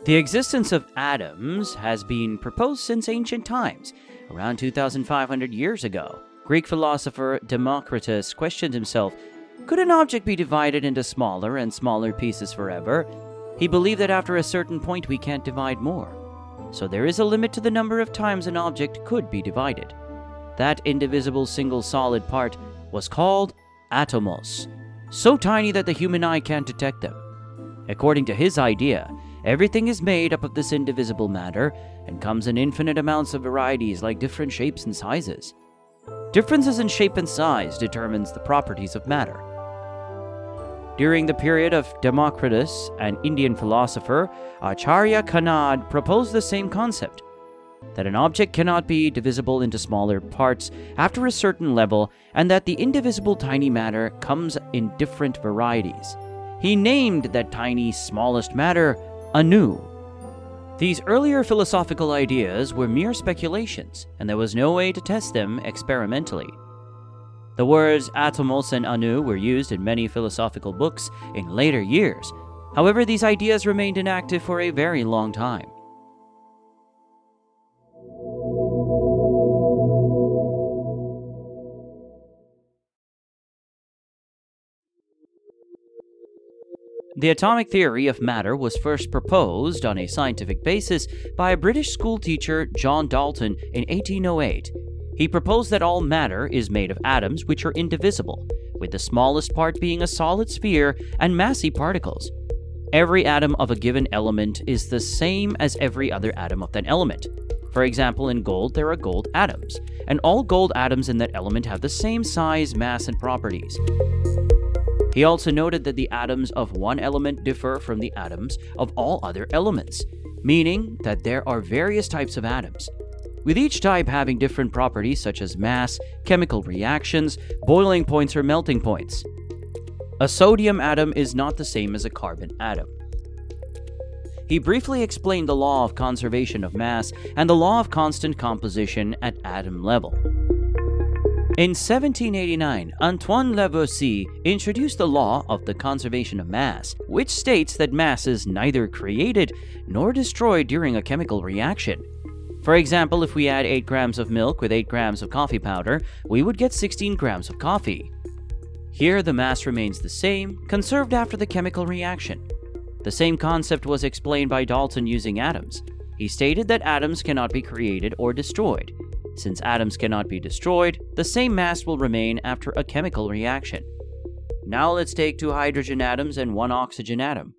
The existence of atoms has been proposed since ancient times. Around 2,500 years ago, Greek philosopher Democritus questioned himself, could an object be divided into smaller and smaller pieces forever? He believed that after a certain point we can't divide more. So there is a limit to the number of times an object could be divided. That indivisible single solid part was called atomos, so tiny that the human eye can't detect them. According to his idea, everything is made up of this indivisible matter and comes in infinite amounts of varieties like different shapes and sizes. Differences in shape and size determines the properties of matter. During the period of Democritus, an Indian philosopher, Archarya Kanad proposed the same concept, that an object cannot be divisible into smaller parts after a certain level, and that the indivisible tiny matter comes in different varieties. He named that tiny, smallest matter Anu. These earlier philosophical ideas were mere speculations, and there was no way to test them experimentally. The words atomos and anu were used in many philosophical books in later years. However, these ideas remained inactive for a very long time. The atomic theory of matter was first proposed on a scientific basis by a British schoolteacher, John Dalton, in 1808. He proposed that all matter is made of atoms which are indivisible, with the smallest part being a solid sphere and massy particles. Every atom of a given element is the same as every other atom of that element. For example, in gold there are gold atoms, and all gold atoms in that element have the same size, mass, and properties. He also noted that the atoms of one element differ from the atoms of all other elements, meaning that there are various types of atoms, with each type having different properties such as mass, chemical reactions, boiling points, or melting points. A sodium atom is not the same as a carbon atom. He briefly explained the law of conservation of mass and the law of constant composition at atom level. In 1789, Antoine Lavoisier introduced the law of the conservation of mass, which states that mass is neither created nor destroyed during a chemical reaction. For example, if we add 8 grams of milk with 8 grams of coffee powder, we would get 16 grams of coffee. Here, the mass remains the same, conserved after the chemical reaction. The same concept was explained by Dalton using atoms. He stated that atoms cannot be created or destroyed. Since atoms cannot be destroyed, the same mass will remain after a chemical reaction. Now let's take 2 hydrogen atoms and 1 oxygen atom.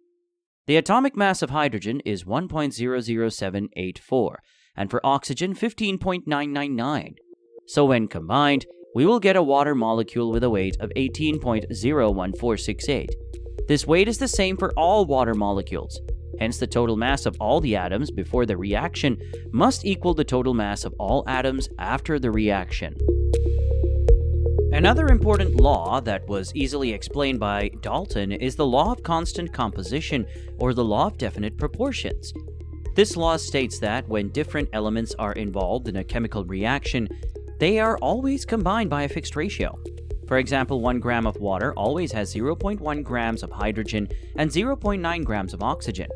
The atomic mass of hydrogen is 1.00784, and for oxygen 15.999. So when combined, we will get a water molecule with a weight of 18.01468. This weight is the same for all water molecules. Hence, the total mass of all the atoms before the reaction must equal the total mass of all atoms after the reaction. Another important law that was easily explained by Dalton is the law of constant composition, or the law of definite proportions. This law states that when different elements are involved in a chemical reaction, they are always combined by a fixed ratio. For example, 1 gram of water always has 0.1 grams of hydrogen and 0.9 grams of oxygen.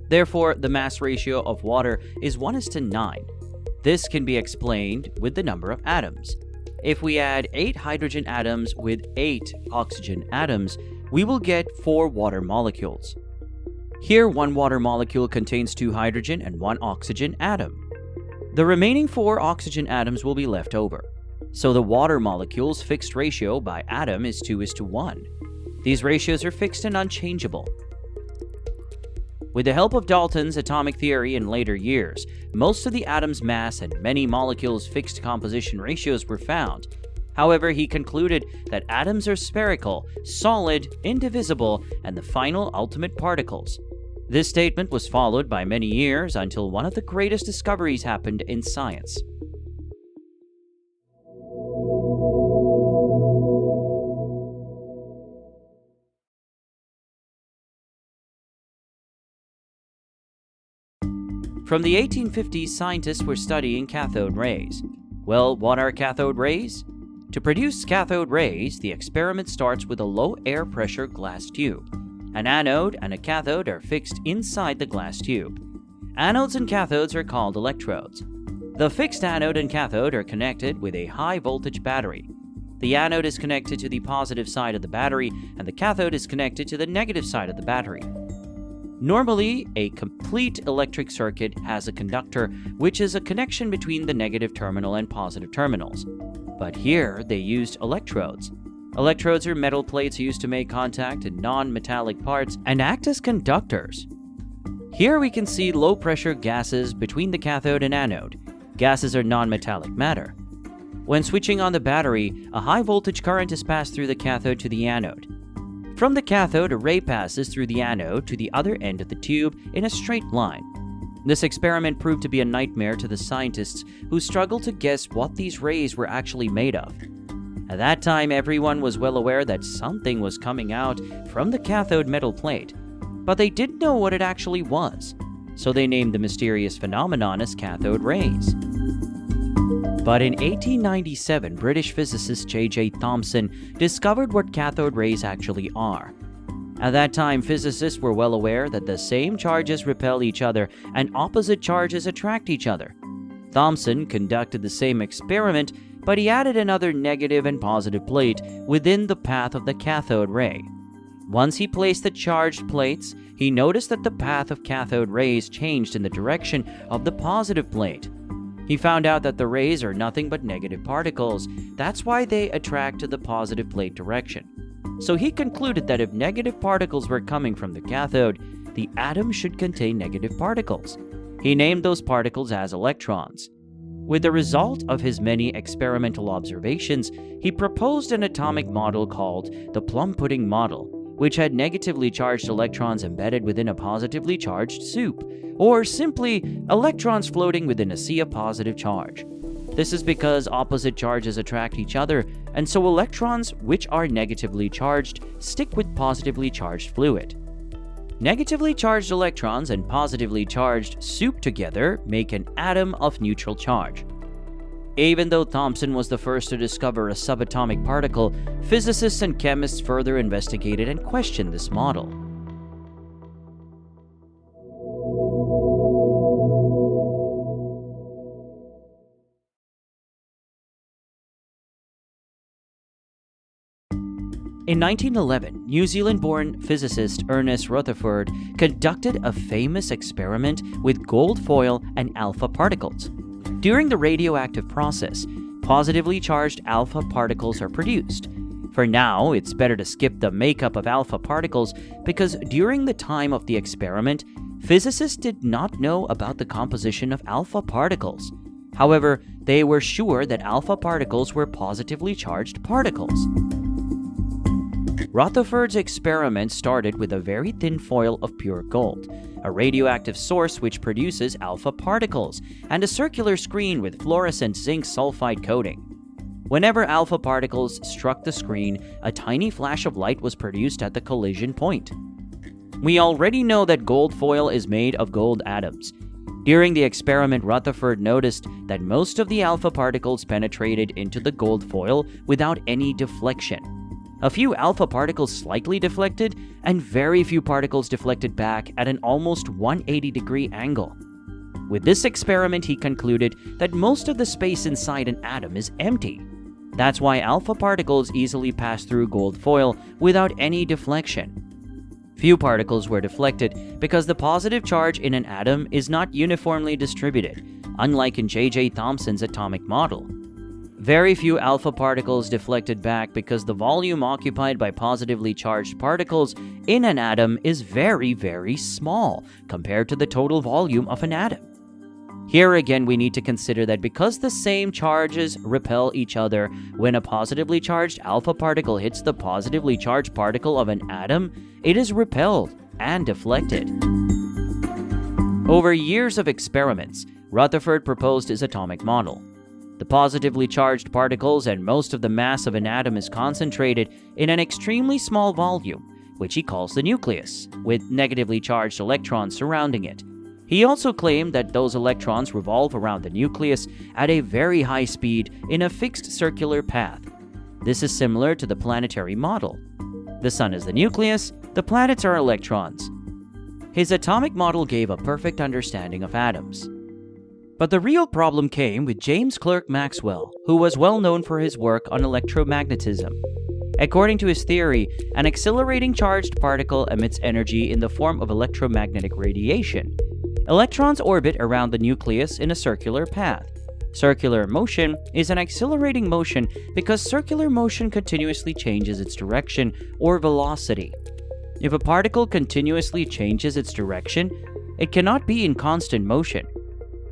Therefore, the mass ratio of water is 1:9. This can be explained with the number of atoms. If we add 8 hydrogen atoms with 8 oxygen atoms, we will get 4 water molecules. Here, 1 water molecule contains 2 hydrogen and 1 oxygen atom. The remaining 4 oxygen atoms will be left over. So the water molecule's fixed ratio by atom is 2:1. These ratios are fixed and unchangeable. With the help of Dalton's atomic theory in later years, most of the atom's mass and many molecules' fixed composition ratios were found. However, he concluded that atoms are spherical, solid, indivisible, and the final ultimate particles. This statement was followed by many years until one of the greatest discoveries happened in science. From the 1850s, scientists were studying cathode rays. Well, what are cathode rays? To produce cathode rays, the experiment starts with a low air pressure glass tube. An anode and a cathode are fixed inside the glass tube. Anodes and cathodes are called electrodes. The fixed anode and cathode are connected with a high-voltage battery. The anode is connected to the positive side of the battery, and the cathode is connected to the negative side of the battery. Normally, a complete electric circuit has a conductor, which is a connection between the negative terminal and positive terminals. But here, they used electrodes. Electrodes are metal plates used to make contact in non-metallic parts and act as conductors. Here we can see low-pressure gases between the cathode and anode. Gases are non-metallic matter. When switching on the battery, a high-voltage current is passed through the cathode to the anode. From the cathode, a ray passes through the anode to the other end of the tube in a straight line. This experiment proved to be a nightmare to the scientists who struggled to guess what these rays were actually made of. At that time, everyone was well aware that something was coming out from the cathode metal plate, but they didn't know what it actually was, so they named the mysterious phenomenon as cathode rays. But in 1897, British physicist J.J. Thompson discovered what cathode rays actually are. At that time, physicists were well aware that the same charges repel each other and opposite charges attract each other. Thompson conducted the same experiment, but he added another negative and positive plate within the path of the cathode ray. Once he placed the charged plates, he noticed that the path of cathode rays changed in the direction of the positive plate. He found out that the rays are nothing but negative particles. That's why they attract to the positive plate direction. So he concluded that if negative particles were coming from the cathode, the atom should contain negative particles. He named those particles as electrons. With the result of his many experimental observations, he proposed an atomic model called the plum pudding model, which had negatively charged electrons embedded within a positively charged soup, or simply electrons floating within a sea of positive charge. This is because opposite charges attract each other, and so electrons, which are negatively charged, stick with positively charged fluid. Negatively charged electrons and positively charged soup together make an atom of neutral charge. Even though Thompson was the first to discover a subatomic particle, physicists and chemists further investigated and questioned this model. In 1911, New Zealand-born physicist Ernest Rutherford conducted a famous experiment with gold foil and alpha particles. During the radioactive process, positively charged alpha particles are produced. For now, it's better to skip the makeup of alpha particles because during the time of the experiment, physicists did not know about the composition of alpha particles. However, they were sure that alpha particles were positively charged particles. Rutherford's experiment started with a very thin foil of pure gold, a radioactive source which produces alpha particles, and a circular screen with fluorescent zinc sulfide coating. Whenever alpha particles struck the screen, a tiny flash of light was produced at the collision point. We already know that gold foil is made of gold atoms. During the experiment, Rutherford noticed that most of the alpha particles penetrated into the gold foil without any deflection. A few alpha particles slightly deflected, and very few particles deflected back at an almost 180-degree angle. With this experiment, he concluded that most of the space inside an atom is empty. That's why alpha particles easily pass through gold foil without any deflection. Few particles were deflected because the positive charge in an atom is not uniformly distributed, unlike in J.J. Thomson's atomic model. Very few alpha particles deflected back because the volume occupied by positively charged particles in an atom is very, very small compared to the total volume of an atom. Here again, we need to consider that because the same charges repel each other, when a positively charged alpha particle hits the positively charged particle of an atom, it is repelled and deflected. Over years of experiments, Rutherford proposed his atomic model. The positively charged particles and most of the mass of an atom is concentrated in an extremely small volume, which he calls the nucleus, with negatively charged electrons surrounding it. He also claimed that those electrons revolve around the nucleus at a very high speed in a fixed circular path. This is similar to the planetary model. The Sun is the nucleus, The planets are electrons. His atomic model gave a perfect understanding of atoms. But the real problem came with James Clerk Maxwell, who was well known for his work on electromagnetism. According to his theory, an accelerating charged particle emits energy in the form of electromagnetic radiation. Electrons orbit around the nucleus in a circular path. Circular motion is an accelerating motion because circular motion continuously changes its direction or velocity. If a particle continuously changes its direction, it cannot be in constant motion.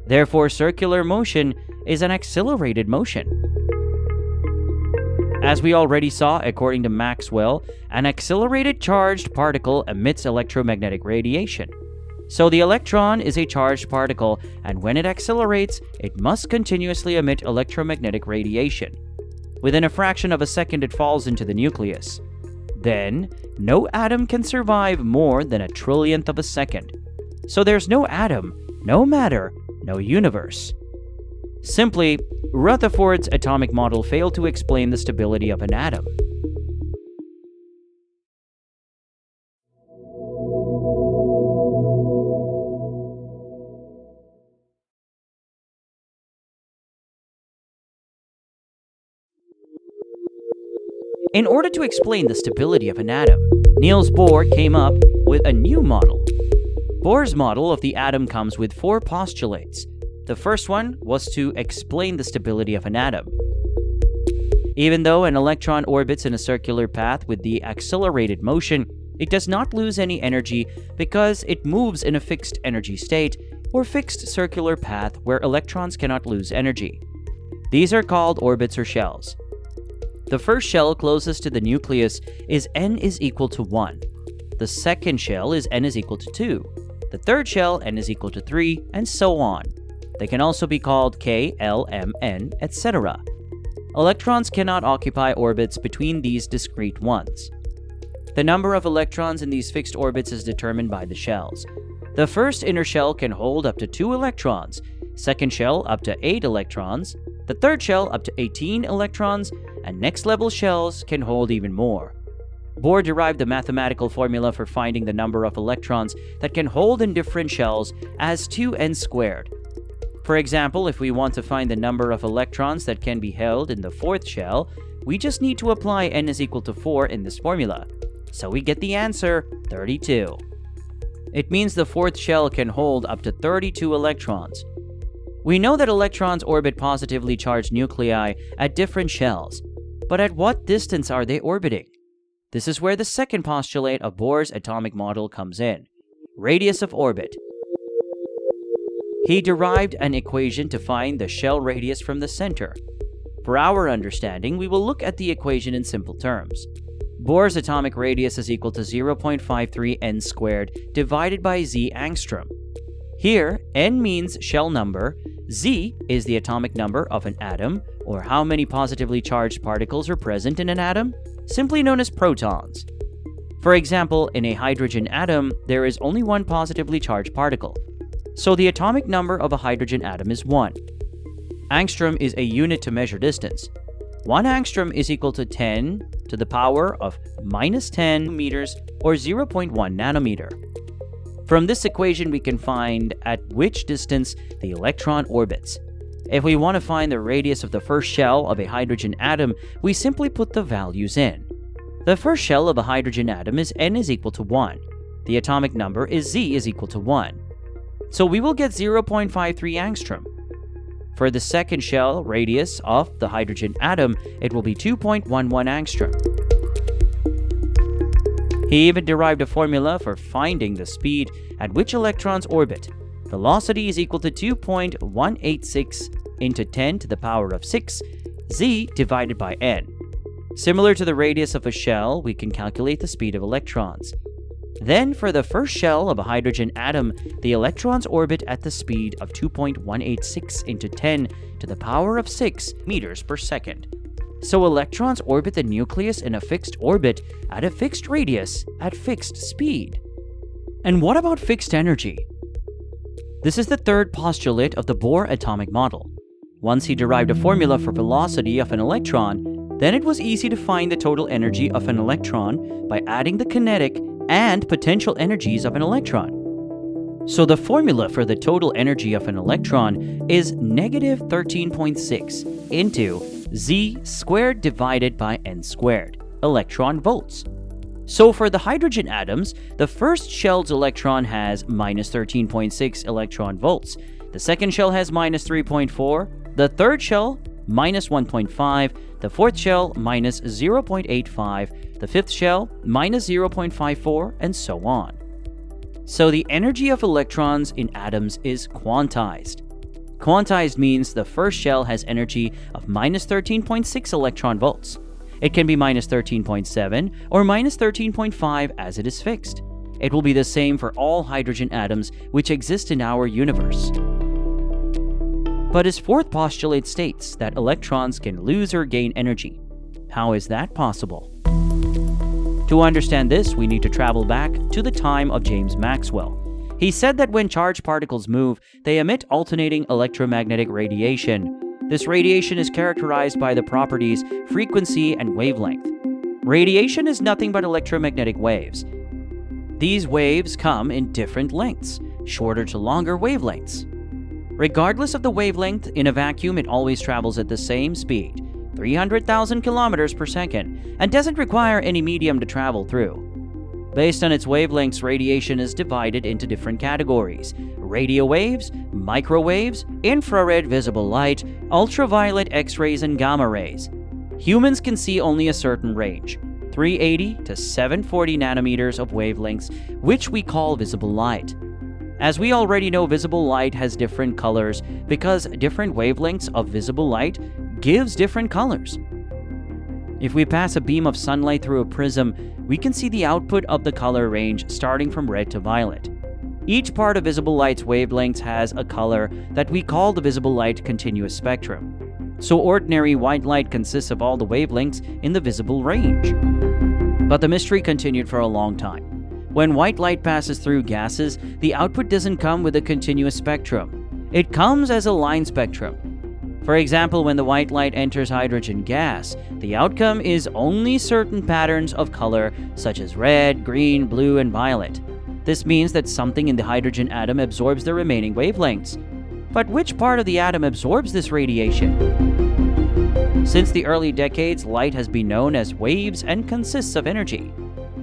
Therefore, circular motion is an accelerated motion. As we already saw, according to Maxwell, an accelerated charged particle emits electromagnetic radiation. So the electron is a charged particle, and when it accelerates, it must continuously emit electromagnetic radiation. Within a fraction of a second, it falls into the nucleus. Then, no atom can survive more than a trillionth of a second. So there's no atom, no matter, no universe. Simply, Rutherford's atomic model failed to explain the stability of an atom. In order to explain the stability of an atom, Niels Bohr came up with a new model. Bohr's model of the atom comes with 4 postulates. The first one was to explain the stability of an atom. Even though an electron orbits in a circular path with the accelerated motion, it does not lose any energy because it moves in a fixed energy state or fixed circular path where electrons cannot lose energy. These are called orbits or shells. The first shell closest to the nucleus is n is equal to 1. The second shell is n is equal to 2. The third shell, n is equal to 3, and so on. They can also be called k, l, m, n, etc. Electrons cannot occupy orbits between these discrete ones. The number of electrons in these fixed orbits is determined by the shells. The first inner shell can hold up to 2 electrons, second shell up to 8 electrons, the third shell up to 18 electrons, and next level shells can hold even more. Bohr derived the mathematical formula for finding the number of electrons that can hold in different shells as 2n squared. For example, if we want to find the number of electrons that can be held in the fourth shell, we just need to apply n is equal to 4 in this formula. So we get the answer, 32. It means the fourth shell can hold up to 32 electrons. We know that electrons orbit positively charged nuclei at different shells, but at what distance are they orbiting? This is where the second postulate of Bohr's atomic model comes in: radius of orbit. He derived an equation to find the shell radius from the center. For our understanding, we will look at the equation in simple terms. Bohr's atomic radius is equal to 0.53 n squared divided by z angstrom. Here, n means shell number, z is the atomic number of an atom, or how many positively charged particles are present in an atom, simply known as protons. For example, in a hydrogen atom, there is only one positively charged particle. So the atomic number of a hydrogen atom is 1. Angstrom is a unit to measure distance. 1 angstrom is equal to 10 to the power of minus 10 meters, or 0.1 nanometer. From this equation, we can find at which distance the electron orbits. If we want to find the radius of the first shell of a hydrogen atom, we simply put the values in. The first shell of a hydrogen atom is n is equal to 1. The atomic number is z is equal to 1. So we will get 0.53 angstrom. For the second shell radius of the hydrogen atom, it will be 2.11 angstrom. He even derived a formula for finding the speed at which electrons orbit. Velocity is equal to 2.186 into 10 to the power of 6, z divided by n. Similar to the radius of a shell, we can calculate the speed of electrons. Then, for the first shell of a hydrogen atom, the electrons orbit at the speed of 2.186 into 10 to the power of 6 meters per second. So electrons orbit the nucleus in a fixed orbit at a fixed radius at fixed speed. And what about fixed energy? This is the third postulate of the Bohr atomic model. Once he derived a formula for velocity of an electron, then it was easy to find the total energy of an electron by adding the kinetic and potential energies of an electron. So the formula for the total energy of an electron is negative 13.6 into Z squared divided by N squared, electron volts. So for the hydrogen atoms, the first shell's electron has minus 13.6 electron volts, the second shell has minus 3.4, the third shell minus 1.5, the fourth shell minus 0.85, the fifth shell minus 0.54, and so on. So the energy of electrons in atoms is quantized. Quantized means the first shell has energy of minus 13.6 electron volts. It can be minus 13.7 or minus 13.5 as it is fixed. It will be the same for all hydrogen atoms which exist in our universe. But his fourth postulate states that electrons can lose or gain energy. How is that possible? To understand this, we need to travel back to the time of James Maxwell. He said that when charged particles move, they emit alternating electromagnetic radiation. This radiation is characterized by the properties frequency and wavelength. Radiation is nothing but electromagnetic waves. These waves come in different lengths, shorter to longer wavelengths. Regardless of the wavelength, in a vacuum it always travels at the same speed, 300,000 kilometers per second, and doesn't require any medium to travel through. Based on its wavelengths, radiation is divided into different categories: radio waves, microwaves, infrared visible light, ultraviolet X-rays, and gamma rays. Humans can see only a certain range, 380 to 740 nanometers of wavelengths, which we call visible light. As we already know, visible light has different colors because different wavelengths of visible light gives different colors. If we pass a beam of sunlight through a prism, we can see the output of the color range starting from red to violet. Each part of visible light's wavelengths has a color that we call the visible light continuous spectrum. So ordinary white light consists of all the wavelengths in the visible range. But the mystery continued for a long time. When white light passes through gases, the output doesn't come with a continuous spectrum. It comes as a line spectrum. For example, when the white light enters hydrogen gas, the outcome is only certain patterns of color such as red, green, blue, and violet. This means that something in the hydrogen atom absorbs the remaining wavelengths. But which part of the atom absorbs this radiation? Since the early decades, light has been known as waves and consists of energy.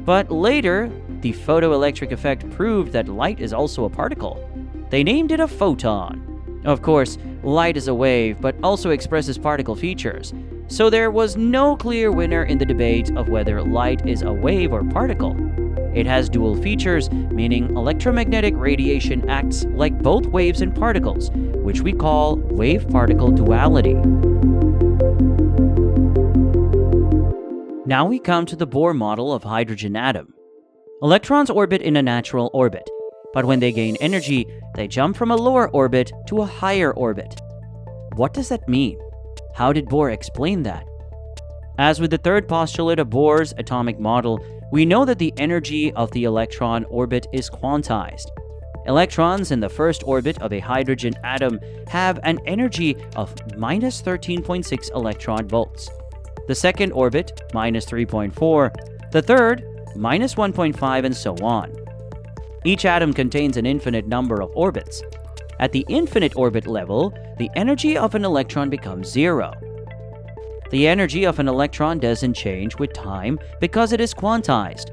But later, the photoelectric effect proved that light is also a particle. They named it a photon. Of course, light is a wave, but also expresses particle features. So there was no clear winner in the debate of whether light is a wave or particle. It has dual features, meaning electromagnetic radiation acts like both waves and particles, which we call wave-particle duality. Now we come to the Bohr model of hydrogen atom. Electrons orbit in a natural orbit, but when they gain energy, they jump from a lower orbit to a higher orbit. What does that mean? How did Bohr explain that? As with the third postulate of Bohr's atomic model, we know that the energy of the electron orbit is quantized. Electrons in the first orbit of a hydrogen atom have an energy of minus 13.6 electron volts. The second orbit, minus 3.4. The third, minus 1.5, and so on. Each atom contains an infinite number of orbits. At the infinite orbit level, the energy of an electron becomes zero. The energy of an electron doesn't change with time because it is quantized.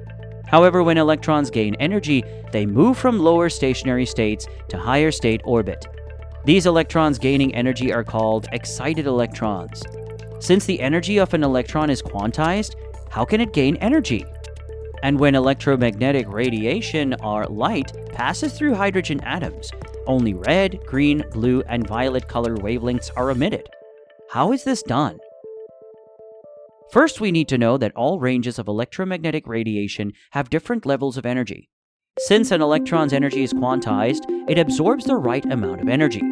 However, when electrons gain energy, they move from lower stationary states to higher state orbit. These electrons gaining energy are called excited electrons. Since the energy of an electron is quantized, how can it gain energy? And when electromagnetic radiation, or light, passes through hydrogen atoms, only red, green, blue, and violet color wavelengths are emitted. How is this done? First, we need to know that all ranges of electromagnetic radiation have different levels of energy. Since an electron's energy is quantized, it absorbs the right amount of energy.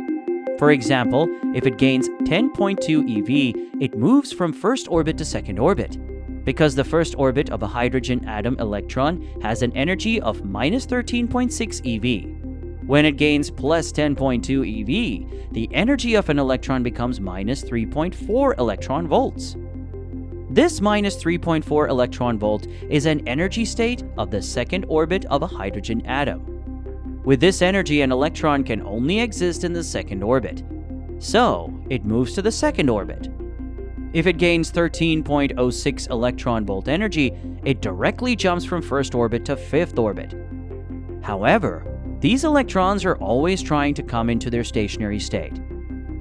For example, if it gains 10.2 eV, it moves from first orbit to second orbit. Because the first orbit of a hydrogen atom electron has an energy of minus 13.6 eV. When it gains plus 10.2 eV, the energy of an electron becomes minus 3.4 electron volts. This minus 3.4 electron volt is an energy state of the second orbit of a hydrogen atom. With this energy, an electron can only exist in the second orbit. So, it moves to the second orbit. If it gains 13.06 electron volt energy, it directly jumps from first orbit to fifth orbit. However, these electrons are always trying to come into their stationary state.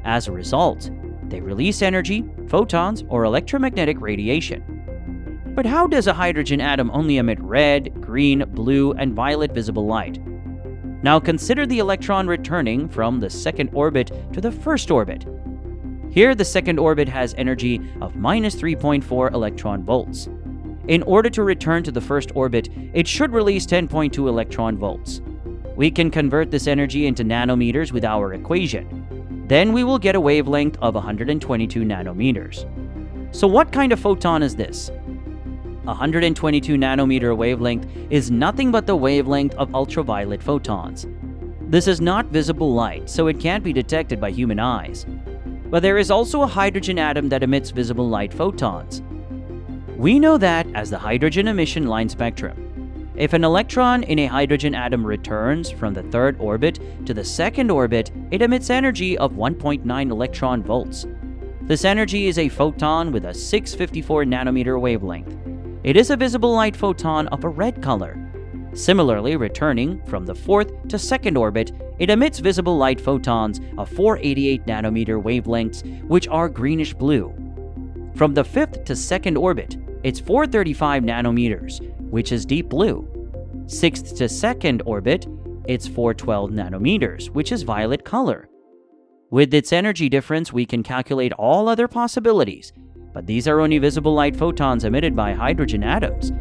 As a result, they release energy, photons, or electromagnetic radiation. But how does a hydrogen atom only emit red, green, blue, and violet visible light? Now consider the electron returning from the second orbit to the first orbit. Here, the second orbit has energy of minus 3.4 electron volts. In order to return to the first orbit, it should release 10.2 electron volts. We can convert this energy into nanometers with our equation. Then we will get a wavelength of 122 nanometers. So what kind of photon is this? 122 nanometer wavelength is nothing but the wavelength of ultraviolet photons. This is not visible light, so it can't be detected by human eyes. But there is also a hydrogen atom that emits visible light photons. We know that as the hydrogen emission line spectrum. If an electron in a hydrogen atom returns from the third orbit to the second orbit, it emits energy of 1.9 electron volts. This energy is a photon with a 654 nanometer wavelength. It is a visible light photon of a red color. Similarly, returning from the fourth to second orbit, it emits visible light photons of 488 nanometer wavelengths, which are greenish blue. From the fifth to second orbit, it's 435 nanometers, which is deep blue. Sixth to second orbit, it's 412 nanometers, which is violet color. With its energy difference, we can calculate all other possibilities, but these are only visible light photons emitted by hydrogen atoms.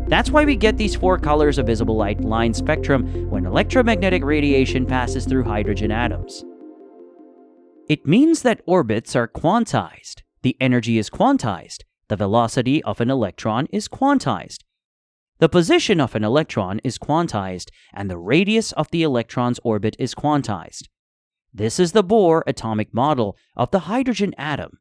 That's why we get these four colors of visible light line spectrum when electromagnetic radiation passes through hydrogen atoms. It means that orbits are quantized, the energy is quantized, the velocity of an electron is quantized. The position of an electron is quantized, and the radius of the electron's orbit is quantized. This is the Bohr atomic model of the hydrogen atom.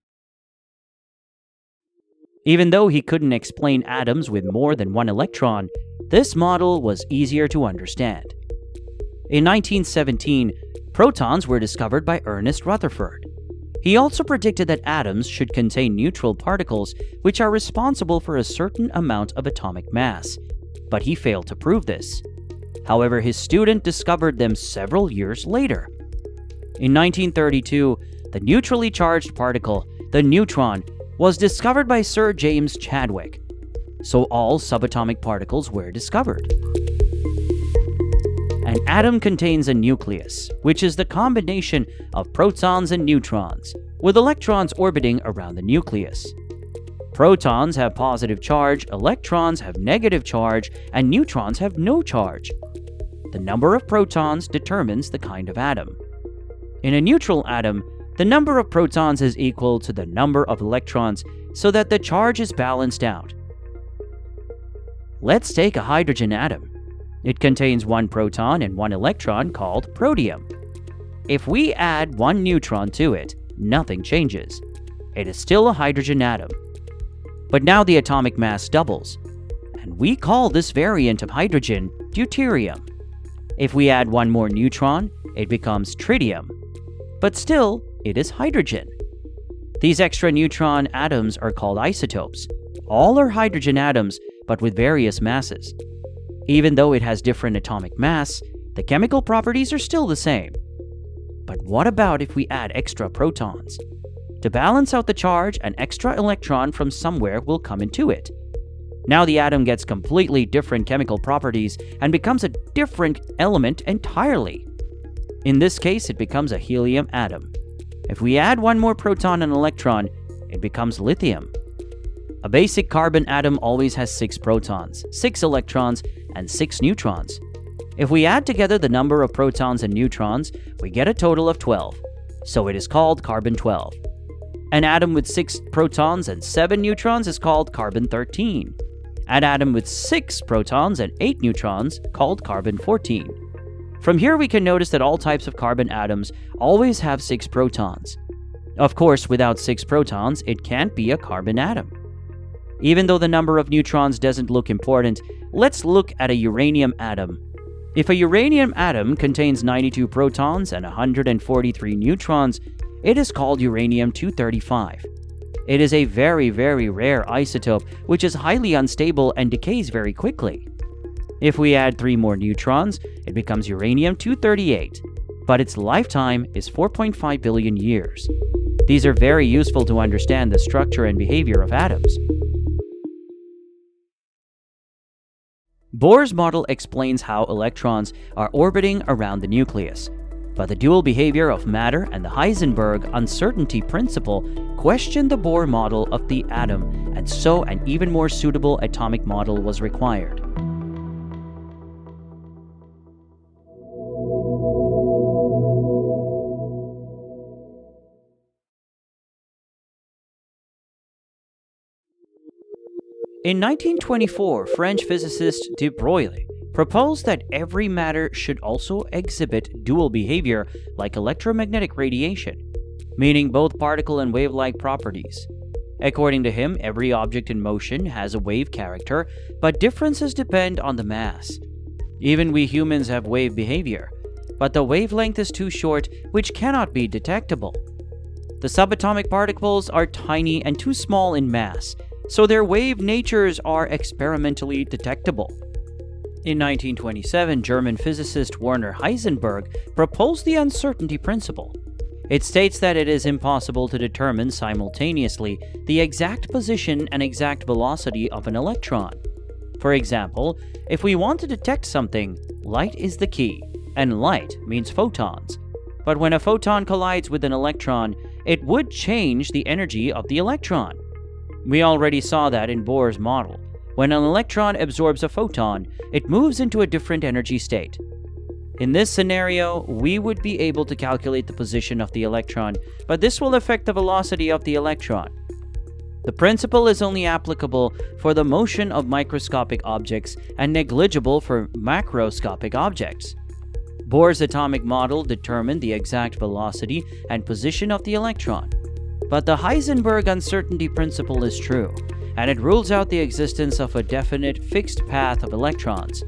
Even though he couldn't explain atoms with more than one electron, this model was easier to understand. In 1917, protons were discovered by Ernest Rutherford. He also predicted that atoms should contain neutral particles which are responsible for a certain amount of atomic mass, but he failed to prove this. However, his student discovered them several years later. In 1932, the neutrally charged particle, the neutron, was discovered by Sir James Chadwick. So all subatomic particles were discovered. An atom contains a nucleus, which is the combination of protons and neutrons, with electrons orbiting around the nucleus. Protons have positive charge, electrons have negative charge, and neutrons have no charge. The number of protons determines the kind of atom. In a neutral atom, the number of protons is equal to the number of electrons so that the charge is balanced out. Let's take a hydrogen atom. It contains one proton and one electron called protium. If we add one neutron to it, nothing changes. It is still a hydrogen atom. But now the atomic mass doubles, and we call this variant of hydrogen deuterium. If we add one more neutron, it becomes tritium. But still, it is hydrogen. These extra neutron atoms are called isotopes. All are hydrogen atoms, but with various masses. Even though it has different atomic mass, the chemical properties are still the same. But what about if we add extra protons? To balance out the charge, an extra electron from somewhere will come into it. Now the atom gets completely different chemical properties and becomes a different element entirely. In this case, it becomes a helium atom. If we add one more proton and electron, it becomes lithium. A basic carbon atom always has 6 protons, 6 electrons, and 6 neutrons. If we add together the number of protons and neutrons, we get a total of 12, so it is called carbon-12. An atom with 6 protons and 7 neutrons is called carbon-13. An atom with 6 protons and 8 neutrons called carbon-14. From here we can notice that all types of carbon atoms always have 6 protons. Of course, without 6 protons, it can't be a carbon atom. Even though the number of neutrons doesn't look important, let's look at a uranium atom. If a uranium atom contains 92 protons and 143 neutrons, it is called uranium-235. It is a very, very rare isotope which is highly unstable and decays very quickly. If we add 3 more neutrons, it becomes uranium-238, but its lifetime is 4.5 billion years. These are very useful to understand the structure and behavior of atoms. Bohr's model explains how electrons are orbiting around the nucleus, but the dual behavior of matter and the Heisenberg uncertainty principle question the Bohr model of the atom, and so an even more suitable atomic model was required. In 1924, French physicist de Broglie proposed that every matter should also exhibit dual behavior like electromagnetic radiation, meaning both particle and wave-like properties. According to him, every object in motion has a wave character, but differences depend on the mass. Even we humans have wave behavior, but the wavelength is too short, which cannot be detectable. The subatomic particles are tiny and too small in mass, so their wave natures are experimentally detectable. In 1927, German physicist Werner Heisenberg proposed the uncertainty principle. It states that it is impossible to determine simultaneously the exact position and exact velocity of an electron. For example, if we want to detect something, light is the key, and light means photons. But when a photon collides with an electron, it would change the energy of the electron. We already saw that in Bohr's model. When an electron absorbs a photon, it moves into a different energy state. In this scenario, we would be able to calculate the position of the electron, but this will affect the velocity of the electron. The principle is only applicable for the motion of microscopic objects and negligible for macroscopic objects. Bohr's atomic model determined the exact velocity and position of the electron. But the Heisenberg uncertainty principle is true, and it rules out the existence of a definite fixed path of electrons.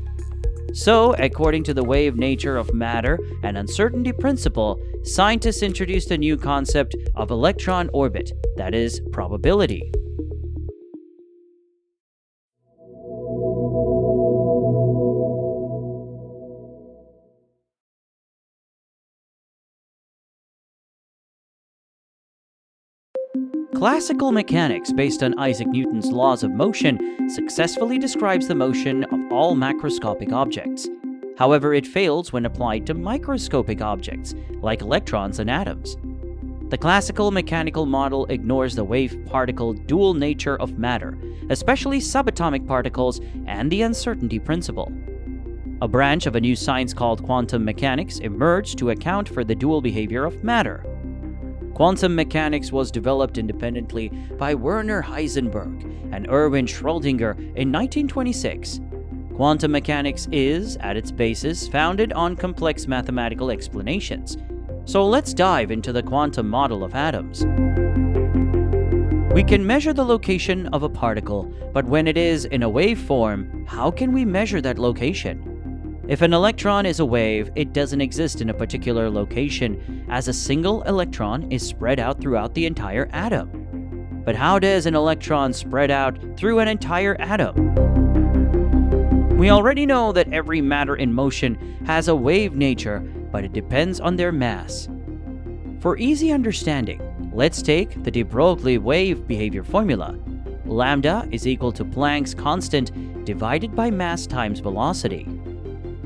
So, according to the wave nature of matter and uncertainty principle, scientists introduced a new concept of electron orbit, that is, probability. Classical mechanics, based on Isaac Newton's laws of motion, successfully describes the motion of all macroscopic objects. However, it fails when applied to microscopic objects, like electrons and atoms. The classical mechanical model ignores the wave-particle dual nature of matter, especially subatomic particles, and the uncertainty principle. A branch of a new science called quantum mechanics emerged to account for the dual behavior of matter. Quantum mechanics was developed independently by Werner Heisenberg and Erwin Schrödinger in 1926. Quantum mechanics is, at its basis, founded on complex mathematical explanations. So let's dive into the quantum model of atoms. We can measure the location of a particle, but when it is in a wave form, how can we measure that location? If an electron is a wave, it doesn't exist in a particular location, as a single electron is spread out throughout the entire atom. But how does an electron spread out through an entire atom? We already know that every matter in motion has a wave nature, but it depends on their mass. For easy understanding, let's take the de Broglie wave behavior formula. Lambda is equal to Planck's constant divided by mass times velocity.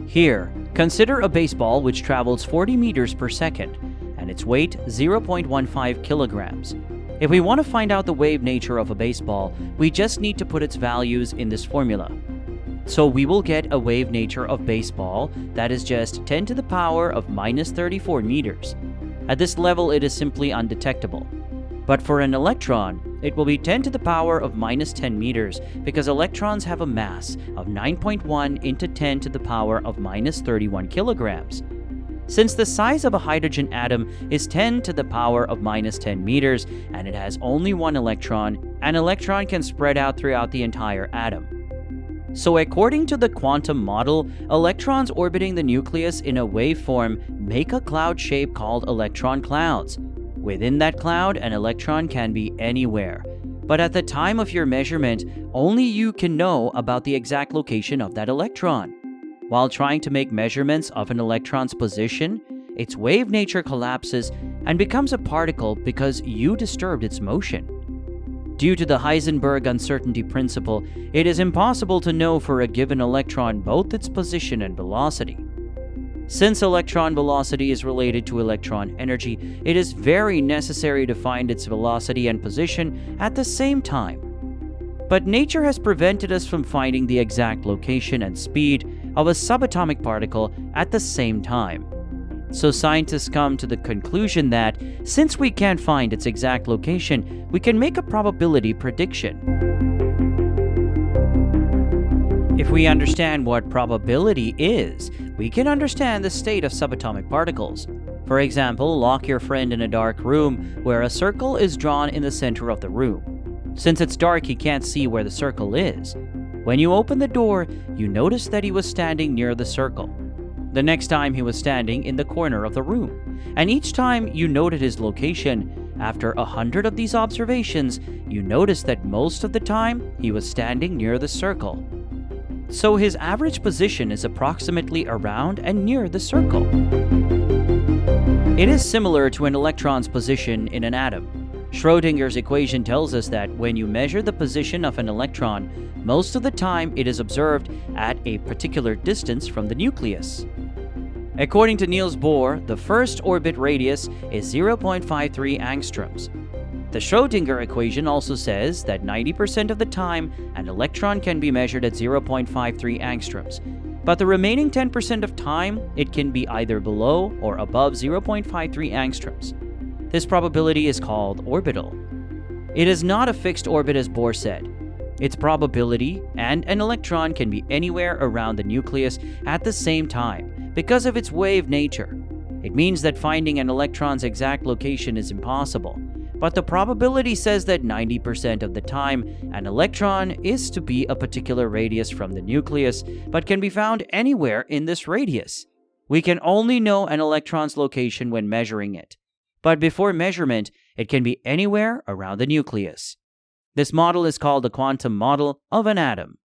Here, consider a baseball which travels 40 meters per second, and its weight 0.15 kilograms. If we want to find out the wave nature of a baseball, we just need to put its values in this formula. So we will get a wave nature of baseball that is just 10 to the power of minus 34 meters. At this level, it is simply undetectable. But for an electron, it will be 10 to the power of minus 10 meters because electrons have a mass of 9.1 into 10 to the power of minus 31 kilograms. Since the size of a hydrogen atom is 10 to the power of minus 10 meters and it has only one electron, an electron can spread out throughout the entire atom. So according to the quantum model, electrons orbiting the nucleus in a waveform make a cloud shape called electron clouds. Within that cloud, an electron can be anywhere. But at the time of your measurement, only you can know about the exact location of that electron. While trying to make measurements of an electron's position, its wave nature collapses and becomes a particle because you disturbed its motion. Due to the Heisenberg uncertainty principle, it is impossible to know for a given electron both its position and velocity. Since electron velocity is related to electron energy, it is very necessary to find its velocity and position at the same time. But nature has prevented us from finding the exact location and speed of a subatomic particle at the same time. So scientists come to the conclusion that since we can't find its exact location, we can make a probability prediction. If we understand what probability is, we can understand the state of subatomic particles. For example, lock your friend in a dark room where a circle is drawn in the center of the room. Since it's dark, he can't see where the circle is. When you open the door, you notice that he was standing near the circle. The next time he was standing in the corner of the room. And each time you noted his location, after 100 of these observations, you notice that most of the time he was standing near the circle. So his average position is approximately around and near the circle. It is similar to an electron's position in an atom. Schrödinger's equation tells us that when you measure the position of an electron, most of the time it is observed at a particular distance from the nucleus. According to Niels Bohr, the first orbit radius is 0.53 angstroms. The Schrödinger equation also says that 90% of the time an electron can be measured at 0.53 angstroms, but the remaining 10% of time it can be either below or above 0.53 angstroms. This probability is called orbital. It is not a fixed orbit as Bohr said. Its probability and an electron can be anywhere around the nucleus at the same time because of its wave nature. It means that finding an electron's exact location is impossible, but the probability says that 90% of the time an electron is to be a particular radius from the nucleus but can be found anywhere in this radius. We can only know an electron's location when measuring it, but before measurement, it can be anywhere around the nucleus. This model is called the quantum model of an atom.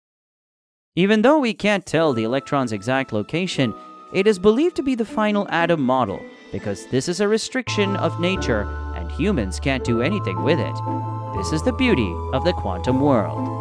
Even though we can't tell the electron's exact location, it is believed to be the final atom model because this is a restriction of nature and humans can't do anything with it. This is the beauty of the quantum world.